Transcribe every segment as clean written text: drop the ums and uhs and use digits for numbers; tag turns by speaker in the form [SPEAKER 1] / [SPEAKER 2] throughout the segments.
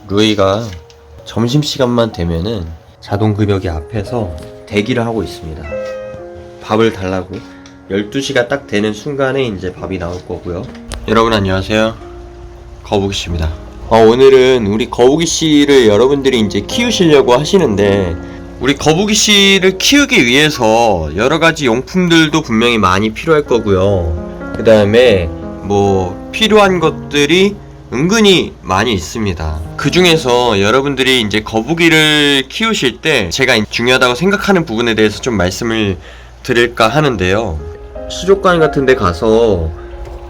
[SPEAKER 1] 루이가 점심시간만 되면은 자동급여기 앞에서 대기를 하고 있습니다. 밥을 달라고 12시가 딱 되는 순간에 이제 밥이 나올 거고요. 여러분 안녕하세요, 거북이씨입니다. 오늘은 우리 거북이씨를 여러분들이 이제 키우시려고 하시는데, 우리 거북이씨를 키우기 위해서 여러가지 용품들도 분명히 많이 필요할 거고요. 그 다음에 뭐 필요한 것들이 은근히 많이 있습니다. 그 중에서 여러분들이 이제 거북이를 키우실 때 제가 중요하다고 생각하는 부분에 대해서 좀 말씀을 드릴까 하는데요. 수족관 같은 데 가서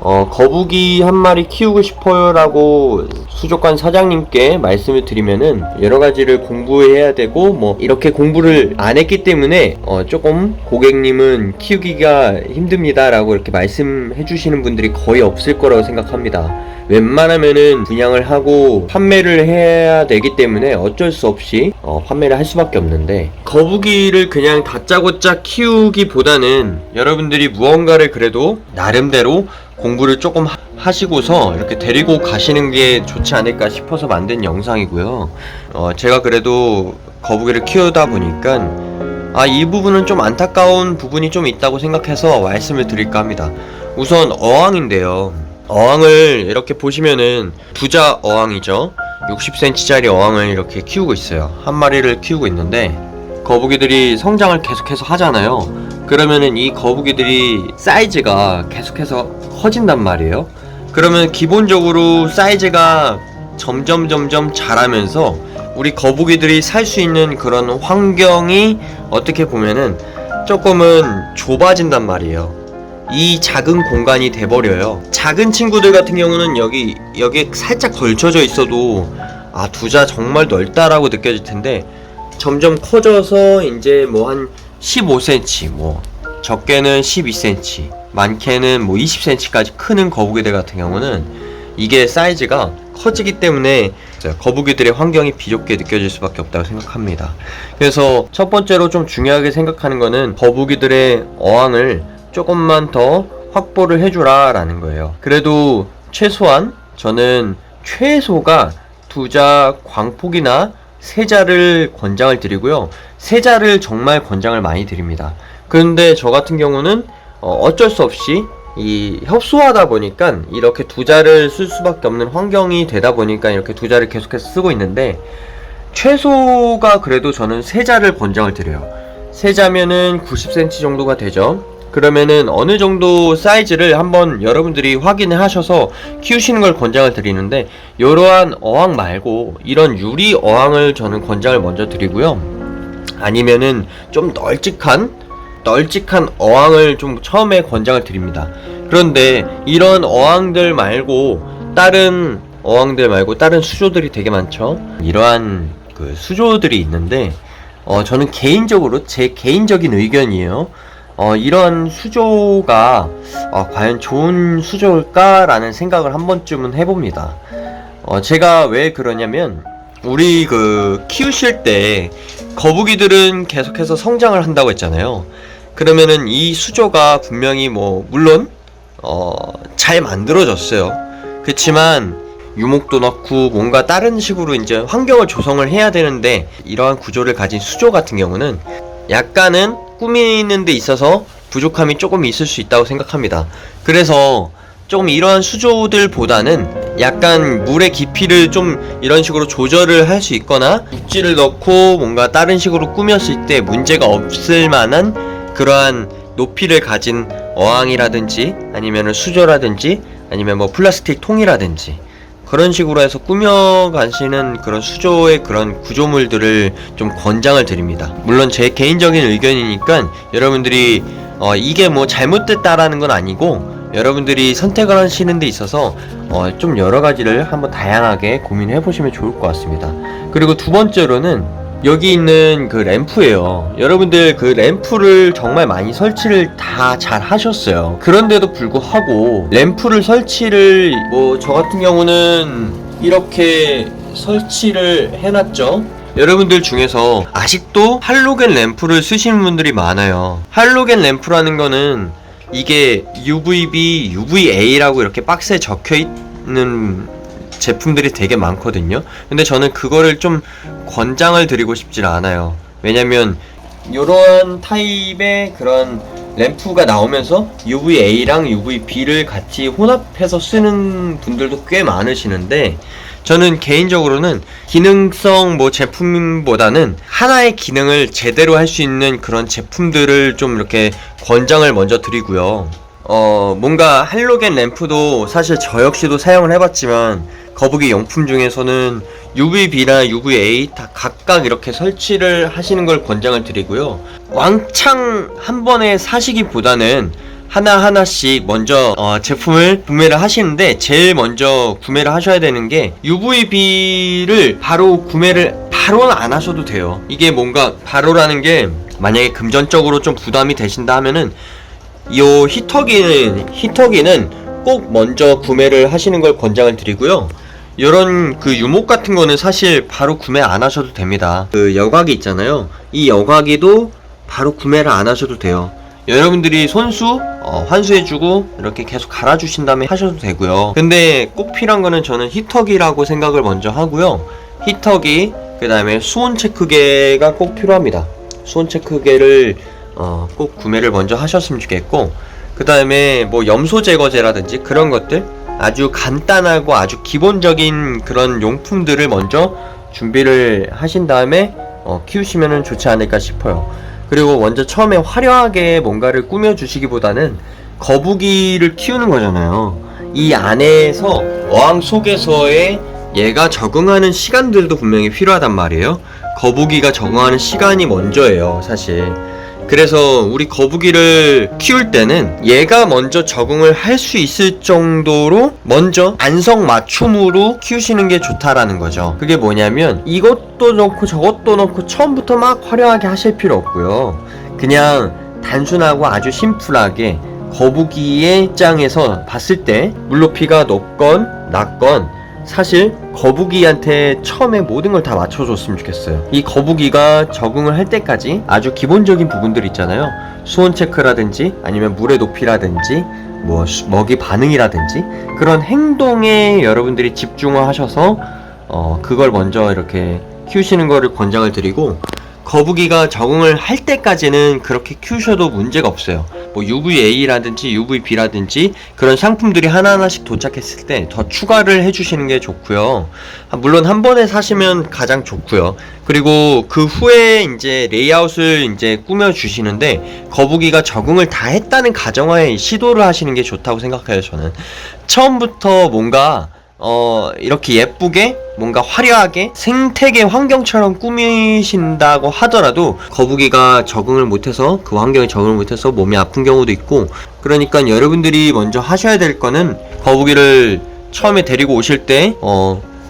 [SPEAKER 1] 거북이 한 마리 키우고 싶어요 라고 수족관 사장님께 말씀을 드리면은 여러 가지를 공부해야 되고 뭐 이렇게 공부를 안 했기 때문에 조금 고객님은 키우기가 힘듭니다 라고 이렇게 말씀해 주시는 분들이 거의 없을 거라고 생각합니다. 웬만하면은 분양을 하고 판매를 해야 되기 때문에 어쩔 수 없이 판매를 할 수밖에 없는데, 거북이를 그냥 다짜고짜 키우기보다는 여러분들이 무언가를 그래도 나름대로 공부를 조금 하시고서 이렇게 데리고 가시는 게 좋지 않을까 싶어서 만든 영상이고요. 제가 그래도 거북이를 키우다 보니까 이 부분은 좀 안타까운 부분이 좀 있다고 생각해서 말씀을 드릴까 합니다. 우선 어항인데요. 어항을 이렇게 보시면은 부자 어항이죠. 60cm짜리 어항을 이렇게 키우고 있어요. 한 마리를 키우고 있는데, 거북이들이 성장을 계속해서 하잖아요. 그러면은 이 거북이들이 사이즈가 계속해서 커진단 말이에요. 그러면 기본적으로 사이즈가 점점 자라면서 우리 거북이들이 살 수 있는 그런 환경이 어떻게 보면은 조금은 좁아진단 말이에요. 이 작은 공간이 돼버려요. 작은 친구들 같은 경우는 여기에 살짝 걸쳐져 있어도 두자 정말 넓다라고 느껴질 텐데, 점점 커져서 이제 뭐 한 15cm, 뭐 적게는 12cm, 많게는 뭐 20cm까지 크는 거북이들 같은 경우는 이게 사이즈가 커지기 때문에 거북이들의 환경이 비좁게 느껴질 수밖에 없다고 생각합니다. 그래서 첫 번째로 좀 중요하게 생각하는 거는 거북이들의 어항을 조금만 더 확보를 해주라 라는 거예요. 그래도 최소한 저는 최소가 2자 광폭이나 3자를 권장을 드리고요. 3자를 정말 권장을 많이 드립니다. 그런데 저 같은 경우는 어쩔 수 없이 이 협소하다 보니까 이렇게 2자를 쓸 수밖에 없는 환경이 되다 보니까 이렇게 2자를 계속해서 쓰고 있는데, 최소가 그래도 저는 3자를 권장을 드려요. 3자면은 90cm 정도가 되죠. 그러면은 어느 정도 사이즈를 한번 여러분들이 확인을 하셔서 키우시는 걸 권장을 드리는데, 이러한 어항 말고 이런 유리 어항을 저는 권장을 먼저 드리고요. 아니면은 좀 널찍한 어항을 좀 처음에 권장을 드립니다. 그런데 이런 어항들 말고 다른 수조들이 되게 많죠. 이러한 그 수조들이 있는데, 저는 개인적으로 제 개인적인 의견이에요. 이런 수조가 과연 좋은 수조일까 라는 생각을 한 번쯤은 해봅니다. 제가 왜 그러냐면, 우리 키우실 때 거북이들은 계속해서 성장을 한다고 했잖아요. 그러면은 이 수조가 분명히 물론 잘 만들어졌어요. 그렇지만 유목도 넣고 뭔가 다른 식으로 이제 환경을 조성을 해야 되는데, 이러한 구조를 가진 수조 같은 경우는 약간은 꾸미는 데 있어서 부족함이 조금 있을 수 있다고 생각합니다. 그래서 조금 이러한 수조들보다는 약간 물의 깊이를 좀 이런 식으로 조절을 할 수 있거나 육지를 넣고 뭔가 다른 식으로 꾸몄을 때 문제가 없을 만한 그러한 높이를 가진 어항이라든지 아니면 수조라든지 아니면 뭐 플라스틱 통이라든지 그런 식으로 해서 꾸며가시는 그런 수조의 그런 구조물들을 좀 권장을 드립니다. 물론 제 개인적인 의견이니까 여러분들이 이게 뭐 잘못됐다라는 건 아니고, 여러분들이 선택을 하시는 데 있어서 좀 여러 가지를 한번 다양하게 고민해 보시면 좋을 것 같습니다. 그리고 두 번째로는 여기 있는 그 램프예요. 여러분들 그 램프를 정말 많이 설치를 다 잘 하셨어요. 그런데도 불구하고 램프를 설치를 저 같은 경우는 이렇게 설치를 해놨죠. 여러분들 중에서 아직도 할로겐 램프를 쓰시는 분들이 많아요. 할로겐 램프라는 거는 이게 UVB, UVA라고 이렇게 박스에 적혀있는 제품들이 되게 많거든요. 근데 저는 그거를 좀 권장을 드리고 싶진 않아요. 왜냐면 이런 타입의 그런 램프가 나오면서 UVA랑 UVB를 같이 혼합해서 쓰는 분들도 꽤 많으시는데, 저는 개인적으로는 기능성 제품보다는 하나의 기능을 제대로 할 수 있는 그런 제품들을 좀 이렇게 권장을 먼저 드리고요. 뭔가 할로겐 램프도 사실 저 역시도 사용을 해봤지만, 거북이 용품 중에서는 UVB나 UVA 다 각각 이렇게 설치를 하시는 걸 권장을 드리고요. 왕창 한 번에 사시기보다는 하나하나씩 먼저 제품을 구매를 하시는데, 제일 먼저 구매를 하셔야 되는 게 UVB를 바로는 안 하셔도 돼요. 이게 뭔가 바로라는 게 만약에 금전적으로 좀 부담이 되신다 하면은 이 히터기는 꼭 먼저 구매를 하시는 걸 권장을 드리고요. 이런 그 유목 같은 거는 사실 바로 구매 안 하셔도 됩니다. 그 여과기 있잖아요. 이 여과기도 바로 구매를 안 하셔도 돼요. 여러분들이 손수 환수해주고 이렇게 계속 갈아주신 다음에 하셔도 되고요. 근데 꼭 필요한 거는 저는 히터기라고 생각을 먼저 하고요. 히터기, 그 다음에 수온 체크계가 꼭 필요합니다. 수온 체크계를 꼭 구매를 먼저 하셨으면 좋겠고, 그 다음에 염소 제거제라든지 그런 것들, 아주 간단하고 아주 기본적인 그런 용품들을 먼저 준비를 하신 다음에 키우시면 좋지 않을까 싶어요. 그리고 먼저 처음에 화려하게 뭔가를 꾸며주시기보다는 거북이를 키우는 거잖아요. 이 안에서 어항 속에서의 얘가 적응하는 시간들도 분명히 필요하단 말이에요. 거북이가 적응하는 시간이 먼저예요, 사실. 그래서 우리 거북이를 키울 때는 얘가 먼저 적응을 할 수 있을 정도로 먼저 안성맞춤으로 키우시는 게 좋다라는 거죠. 그게 뭐냐면 이것도 넣고 저것도 넣고 처음부터 막 화려하게 하실 필요 없고요. 그냥 단순하고 아주 심플하게 거북이의 입장에서 봤을 때 물높이가 높건 낮건 사실 거북이한테 처음에 모든 걸 다 맞춰줬으면 좋겠어요. 이 거북이가 적응을 할 때까지 아주 기본적인 부분들 있잖아요. 수온 체크라든지 아니면 물의 높이라든지 먹이 반응이라든지 그런 행동에 여러분들이 집중을 하셔서 그걸 먼저 이렇게 키우시는 거를 권장을 드리고, 거북이가 적응을 할 때까지는 그렇게 키우셔도 문제가 없어요. UVA라든지 UVB라든지 그런 상품들이 하나하나씩 도착했을 때 더 추가를 해주시는 게 좋고요. 물론 한 번에 사시면 가장 좋고요. 그리고 그 후에 이제 레이아웃을 이제 꾸며주시는데 거북이가 적응을 다 했다는 가정하에 시도를 하시는 게 좋다고 생각해요, 저는. 처음부터 뭔가 이렇게 예쁘게 뭔가 화려하게 생태계 환경처럼 꾸미신다고 하더라도 거북이가 적응을 못해서 그 환경에 적응을 못해서 몸이 아픈 경우도 있고, 그러니까 여러분들이 먼저 하셔야 될 거는 거북이를 처음에 데리고 오실 때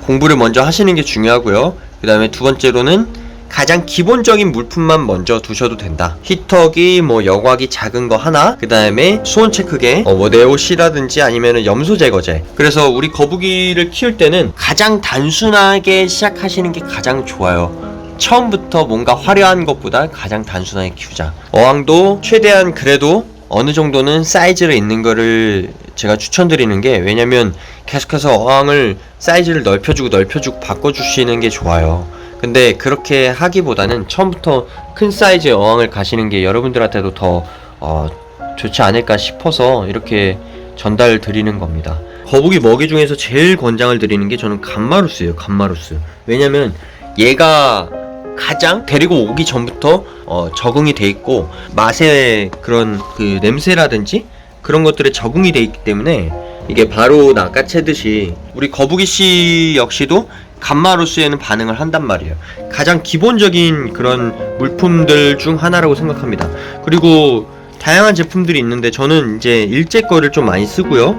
[SPEAKER 1] 공부를 먼저 하시는 게 중요하고요. 그 다음에 두 번째로는 가장 기본적인 물품만 먼저 두셔도 된다. 히터기, 여과기 작은 거 하나, 그 다음에 수온 체크계, 네오시라든지 아니면은 염소 제거제. 그래서 우리 거북이를 키울 때는 가장 단순하게 시작하시는 게 가장 좋아요. 처음부터 뭔가 화려한 것보다 가장 단순하게 키우자. 어항도 최대한 그래도 어느 정도는 사이즈를 있는 거를 제가 추천드리는 게, 왜냐면 계속해서 어항을 사이즈를 넓혀주고 바꿔주시는 게 좋아요. 근데 그렇게 하기보다는 처음부터 큰 사이즈의 어항을 가시는 게 여러분들한테도 더 좋지 않을까 싶어서 이렇게 전달 드리는 겁니다. 거북이 먹이 중에서 제일 권장을 드리는 게 저는 감마루스예요. 감마루스. 왜냐면 얘가 가장 데리고 오기 전부터 적응이 돼 있고, 맛의 그런 그 냄새라든지 그런 것들에 적응이 돼 있기 때문에 이게 바로 낚아채듯이 우리 거북이씨 역시도 감마루스에는 반응을 한단 말이에요. 가장 기본적인 그런 물품들 중 하나라고 생각합니다. 그리고 다양한 제품들이 있는데 저는 이제 일제 거를 좀 많이 쓰고요.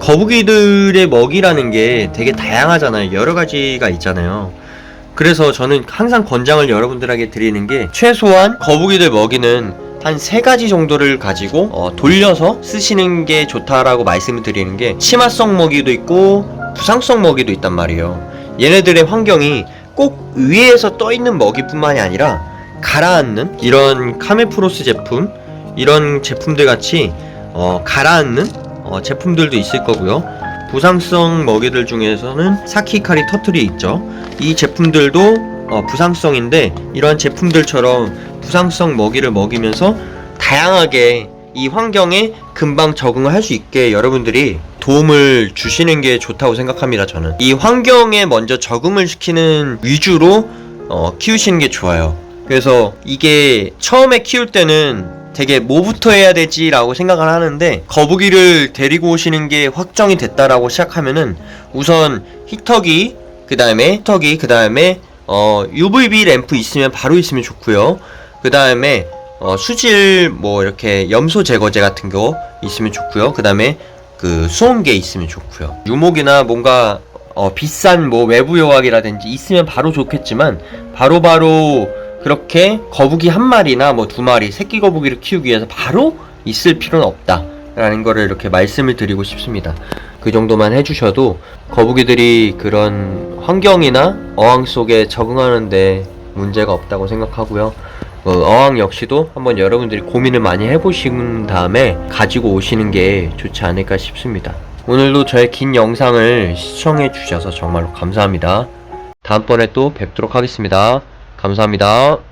[SPEAKER 1] 거북이들의 먹이라는 게 되게 다양하잖아요. 여러 가지가 있잖아요. 그래서 저는 항상 권장을 여러분들에게 드리는 게, 최소한 거북이들 먹이는 한 3가지 정도를 가지고 돌려서 쓰시는 게 좋다라고 말씀을 드리는 게, 치마성 먹이도 있고 부상성 먹이도 있단 말이에요. 얘네들의 환경이 꼭 위에서 떠있는 먹이뿐만이 아니라 가라앉는 이런 카메프로스 제품, 이런 제품들 같이 가라앉는 제품들도 있을 거고요. 부상성 먹이들 중에서는 사키카리 터틀이 있죠. 이 제품들도 부상성인데, 이런 제품들처럼 부상성 먹이를 먹이면서 다양하게 이 환경에 금방 적응을 할 수 있게 여러분들이 도움을 주시는 게 좋다고 생각합니다. 저는 이 환경에 먼저 적응을 시키는 위주로 키우시는 게 좋아요. 그래서 이게 처음에 키울 때는 되게 뭐부터 해야 되지 라고 생각을 하는데, 거북이를 데리고 오시는 게 확정이 됐다라고 시작하면은 우선 히터기, 그 다음에 UVB 램프 있으면 바로 있으면 좋고요. 그 다음에 수질 뭐 이렇게 염소 제거제 같은 거 있으면 좋고요. 그 다음에 그 수온계 있으면 좋고요. 유목이나 뭔가 비싼 뭐 외부 요약이라든지 있으면 바로 좋겠지만, 바로바로 그렇게 거북이 한 마리나 뭐 두 마리 새끼 거북이를 키우기 위해서 바로 있을 필요는 없다 라는 거를 이렇게 말씀을 드리고 싶습니다. 그 정도만 해주셔도 거북이들이 그런 환경이나 어항 속에 적응하는데 문제가 없다고 생각하고요. 어항 역시도 한번 여러분들이 고민을 많이 해보신 다음에 가지고 오시는 게 좋지 않을까 싶습니다. 오늘도 저의 긴 영상을 시청해 주셔서 정말로 감사합니다. 다음번에 또 뵙도록 하겠습니다. 감사합니다.